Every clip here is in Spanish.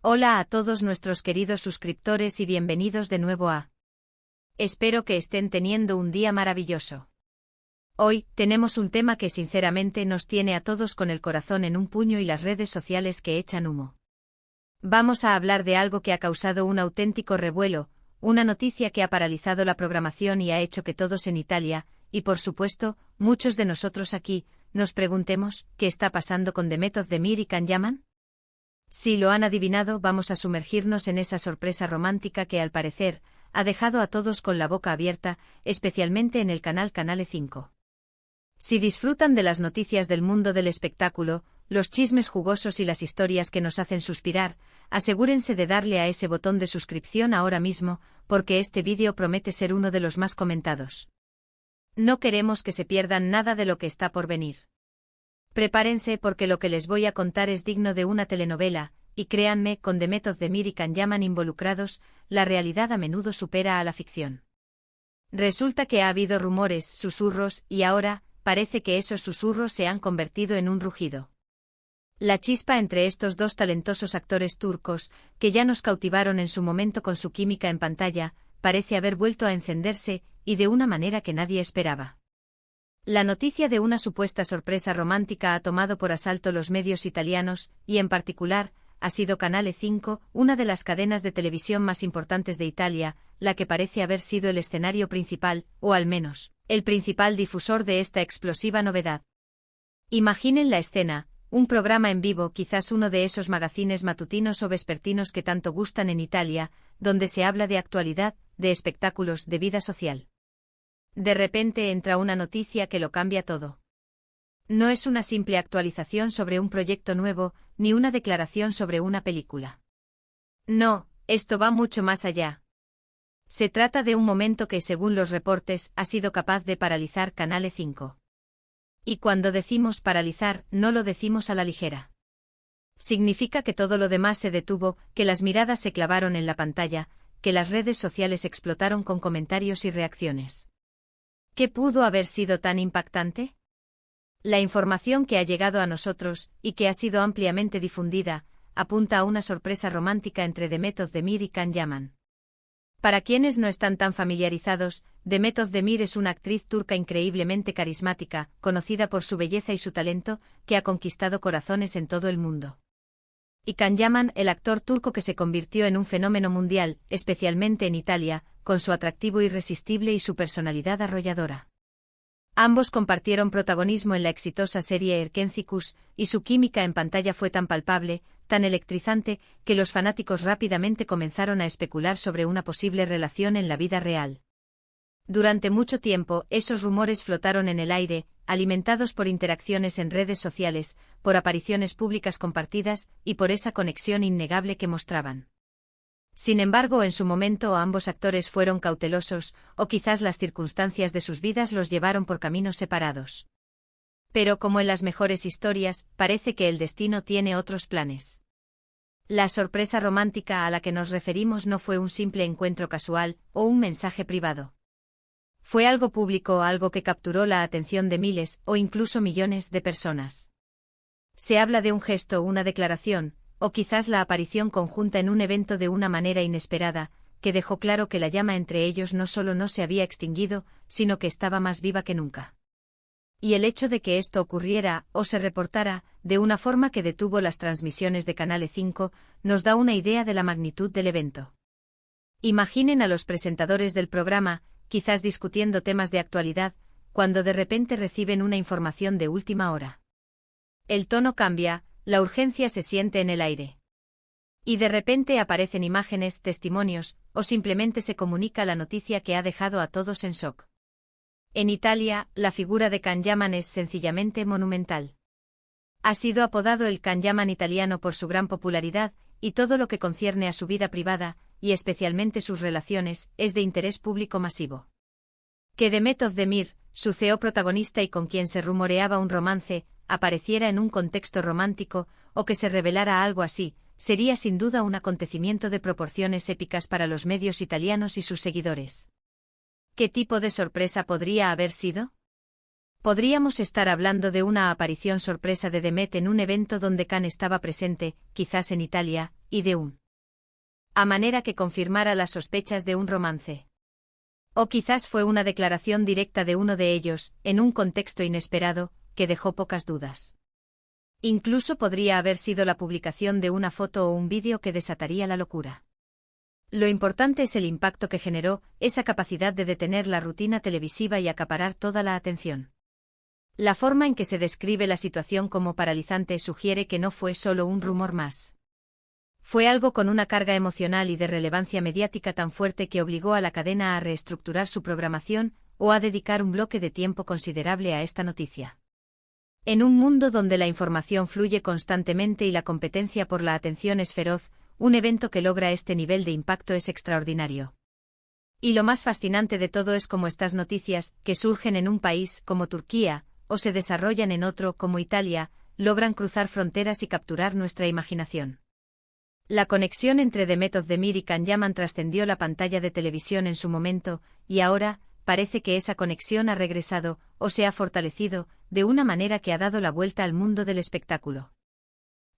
Hola a todos nuestros queridos suscriptores y bienvenidos de nuevo a... Espero que estén teniendo un día maravilloso. Hoy, tenemos un tema que sinceramente nos tiene a todos con el corazón en un puño y las redes sociales que echan humo. Vamos a hablar de algo que ha causado un auténtico revuelo, una noticia que ha paralizado la programación y ha hecho que todos en Italia, y por supuesto, muchos de nosotros aquí, nos preguntemos, ¿qué está pasando con The Method de Mir y Can Yaman? Si lo han adivinado, vamos a sumergirnos en esa sorpresa romántica que al parecer, ha dejado a todos con la boca abierta, especialmente en el Canale 5. Si disfrutan de las noticias del mundo del espectáculo, los chismes jugosos y las historias que nos hacen suspirar, asegúrense de darle a ese botón de suscripción ahora mismo, porque este vídeo promete ser uno de los más comentados. No queremos que se pierdan nada de lo que está por venir. Prepárense porque lo que les voy a contar es digno de una telenovela, y créanme, con The Method de Mir y Can Yaman involucrados, la realidad a menudo supera a la ficción. Resulta que ha habido rumores, susurros, y ahora, parece que esos susurros se han convertido en un rugido. La chispa entre estos dos talentosos actores turcos, que ya nos cautivaron en su momento con su química en pantalla, parece haber vuelto a encenderse, y de una manera que nadie esperaba. La noticia de una supuesta sorpresa romántica ha tomado por asalto los medios italianos, y en particular, ha sido Canale 5, una de las cadenas de televisión más importantes de Italia, la que parece haber sido el escenario principal, o al menos, el principal difusor de esta explosiva novedad. Imaginen la escena, un programa en vivo, quizás uno de esos magazines matutinos o vespertinos que tanto gustan en Italia, donde se habla de actualidad, de espectáculos, de vida social. De repente entra una noticia que lo cambia todo. No es una simple actualización sobre un proyecto nuevo, ni una declaración sobre una película. No, esto va mucho más allá. Se trata de un momento que, según los reportes, ha sido capaz de paralizar Canale 5. Y cuando decimos paralizar, no lo decimos a la ligera. Significa que todo lo demás se detuvo, que las miradas se clavaron en la pantalla, que las redes sociales explotaron con comentarios y reacciones. ¿Qué pudo haber sido tan impactante? La información que ha llegado a nosotros, y que ha sido ampliamente difundida, apunta a una sorpresa romántica entre The Method de Mir y Can Yaman. Para quienes no están tan familiarizados, The Method de Mir es una actriz turca increíblemente carismática, conocida por su belleza y su talento, que ha conquistado corazones en todo el mundo. Y Can Yaman, el actor turco que se convirtió en un fenómeno mundial, especialmente en Italia, con su atractivo irresistible y su personalidad arrolladora. Ambos compartieron protagonismo en la exitosa serie Erkencikus, y su química en pantalla fue tan palpable, tan electrizante, que los fanáticos rápidamente comenzaron a especular sobre una posible relación en la vida real. Durante mucho tiempo, esos rumores flotaron en el aire, alimentados por interacciones en redes sociales, por apariciones públicas compartidas, y por esa conexión innegable que mostraban. Sin embargo, en su momento ambos actores fueron cautelosos, o quizás las circunstancias de sus vidas los llevaron por caminos separados. Pero como en las mejores historias, parece que el destino tiene otros planes. La sorpresa romántica a la que nos referimos no fue un simple encuentro casual, o un mensaje privado. Fue algo público, algo que capturó la atención de miles, o incluso millones, de personas. Se habla de un gesto, una declaración, o quizás la aparición conjunta en un evento de una manera inesperada, que dejó claro que la llama entre ellos no solo no se había extinguido, sino que estaba más viva que nunca. Y el hecho de que esto ocurriera, o se reportara, de una forma que detuvo las transmisiones de Canale 5, nos da una idea de la magnitud del evento. Imaginen a los presentadores del programa, quizás discutiendo temas de actualidad, cuando de repente reciben una información de última hora. El tono cambia, la urgencia se siente en el aire. Y de repente aparecen imágenes, testimonios, o simplemente se comunica la noticia que ha dejado a todos en shock. En Italia, la figura de Can Yaman es sencillamente monumental. Ha sido apodado el Can Yaman italiano por su gran popularidad, y todo lo que concierne a su vida privada, y especialmente sus relaciones, es de interés público masivo. Que The Method de Mir, su CEO protagonista y con quien se rumoreaba un romance, apareciera en un contexto romántico, o que se revelara algo así, sería sin duda un acontecimiento de proporciones épicas para los medios italianos y sus seguidores. ¿Qué tipo de sorpresa podría haber sido? Podríamos estar hablando de una aparición sorpresa de The Met en un evento donde Can estaba presente, quizás en Italia, y de un a manera que confirmara las sospechas de un romance. O quizás fue una declaración directa de uno de ellos, en un contexto inesperado, que dejó pocas dudas. Incluso podría haber sido la publicación de una foto o un vídeo que desataría la locura. Lo importante es el impacto que generó, esa capacidad de detener la rutina televisiva y acaparar toda la atención. La forma en que se describe la situación como paralizante sugiere que no fue solo un rumor más. Fue algo con una carga emocional y de relevancia mediática tan fuerte que obligó a la cadena a reestructurar su programación o a dedicar un bloque de tiempo considerable a esta noticia. En un mundo donde la información fluye constantemente y la competencia por la atención es feroz, un evento que logra este nivel de impacto es extraordinario. Y lo más fascinante de todo es cómo estas noticias, que surgen en un país como Turquía, o se desarrollan en otro como Italia, logran cruzar fronteras y capturar nuestra imaginación. La conexión entre Demet Özdemir y Can Yaman trascendió la pantalla de televisión en su momento, y ahora, parece que esa conexión ha regresado, o se ha fortalecido, de una manera que ha dado la vuelta al mundo del espectáculo.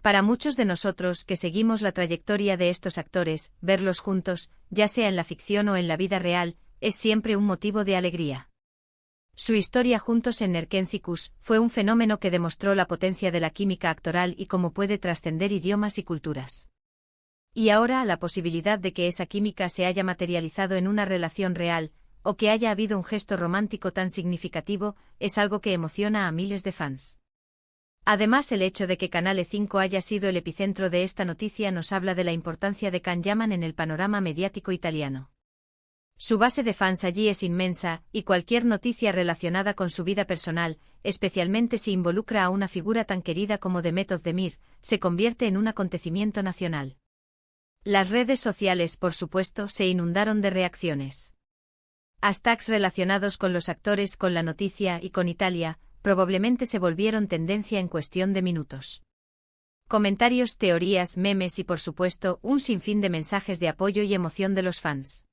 Para muchos de nosotros que seguimos la trayectoria de estos actores, verlos juntos, ya sea en la ficción o en la vida real, es siempre un motivo de alegría. Su historia juntos en Nerkenzikus fue un fenómeno que demostró la potencia de la química actoral y cómo puede trascender idiomas y culturas. Y ahora la posibilidad de que esa química se haya materializado en una relación real, o que haya habido un gesto romántico tan significativo, es algo que emociona a miles de fans. Además, el hecho de que Canale 5 haya sido el epicentro de esta noticia nos habla de la importancia de Can Yaman en el panorama mediático italiano. Su base de fans allí es inmensa, y cualquier noticia relacionada con su vida personal, especialmente si involucra a una figura tan querida como Demet Özdemir, se convierte en un acontecimiento nacional. Las redes sociales, por supuesto, se inundaron de reacciones. Hashtags relacionados con los actores, con la noticia y con Italia, probablemente se volvieron tendencia en cuestión de minutos. Comentarios, teorías, memes y por supuesto, un sinfín de mensajes de apoyo y emoción de los fans.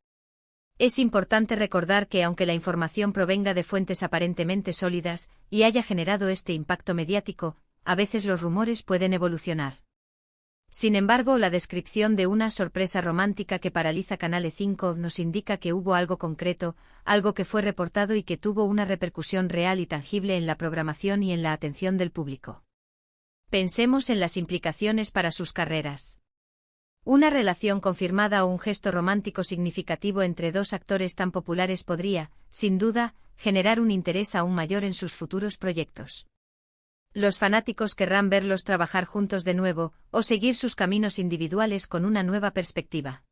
Es importante recordar que aunque la información provenga de fuentes aparentemente sólidas y haya generado este impacto mediático, a veces los rumores pueden evolucionar. Sin embargo, la descripción de una sorpresa romántica que paraliza Canale 5 nos indica que hubo algo concreto, algo que fue reportado y que tuvo una repercusión real y tangible en la programación y en la atención del público. Pensemos en las implicaciones para sus carreras. Una relación confirmada o un gesto romántico significativo entre dos actores tan populares podría, sin duda, generar un interés aún mayor en sus futuros proyectos. Los fanáticos querrán verlos trabajar juntos de nuevo, o seguir sus caminos individuales con una nueva perspectiva.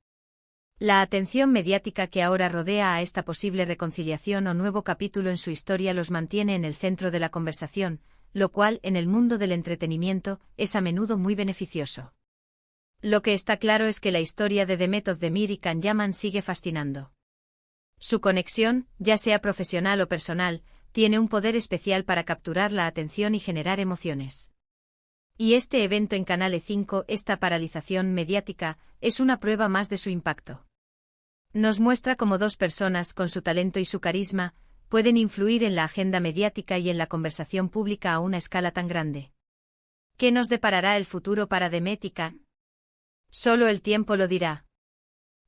La atención mediática que ahora rodea a esta posible reconciliación o nuevo capítulo en su historia los mantiene en el centro de la conversación, lo cual, en el mundo del entretenimiento, es a menudo muy beneficioso. Lo que está claro es que la historia de Demet Özdemir y Can Yaman sigue fascinando. Su conexión, ya sea profesional o personal, tiene un poder especial para capturar la atención y generar emociones. Y este evento en Canale 5, esta paralización mediática, es una prueba más de su impacto. Nos muestra cómo dos personas con su talento y su carisma pueden influir en la agenda mediática y en la conversación pública a una escala tan grande. ¿Qué nos deparará el futuro para Demet y Can? Solo el tiempo lo dirá.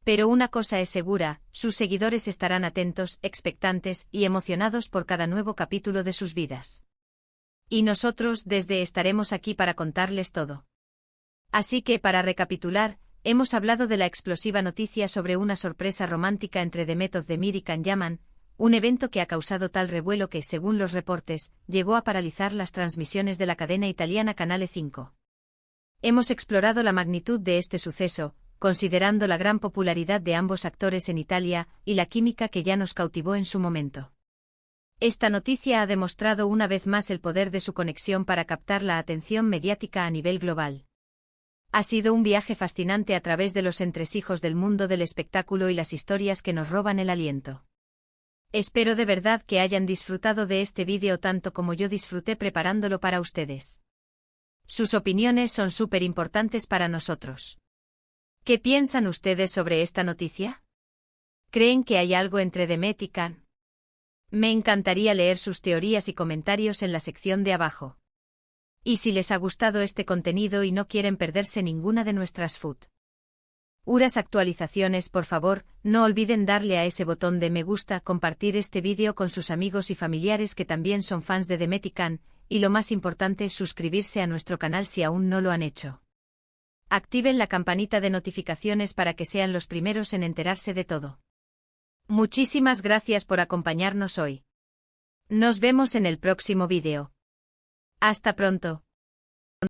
Pero una cosa es segura, sus seguidores estarán atentos, expectantes y emocionados por cada nuevo capítulo de sus vidas. Y nosotros estaremos aquí para contarles todo. Así que, para recapitular, hemos hablado de la explosiva noticia sobre una sorpresa romántica entre Demet Özdemir y Can Yaman, un evento que ha causado tal revuelo que, según los reportes, llegó a paralizar las transmisiones de la cadena italiana Canale 5. Hemos explorado la magnitud de este suceso, considerando la gran popularidad de ambos actores en Italia y la química que ya nos cautivó en su momento. Esta noticia ha demostrado una vez más el poder de su conexión para captar la atención mediática a nivel global. Ha sido un viaje fascinante a través de los entresijos del mundo del espectáculo y las historias que nos roban el aliento. Espero de verdad que hayan disfrutado de este vídeo tanto como yo disfruté preparándolo para ustedes. Sus opiniones son súper importantes para nosotros. ¿Qué piensan ustedes sobre esta noticia? ¿Creen que hay algo entre Demet y Can? Me encantaría leer sus teorías y comentarios en la sección de abajo. Y si les ha gustado este contenido y no quieren perderse ninguna de nuestras futuras actualizaciones, por favor, no olviden darle a ese botón de me gusta, compartir este vídeo con sus amigos y familiares que también son fans de The Metican, y lo más importante, suscribirse a nuestro canal si aún no lo han hecho. Activen la campanita de notificaciones para que sean los primeros en enterarse de todo. Muchísimas gracias por acompañarnos hoy. Nos vemos en el próximo vídeo. Hasta pronto.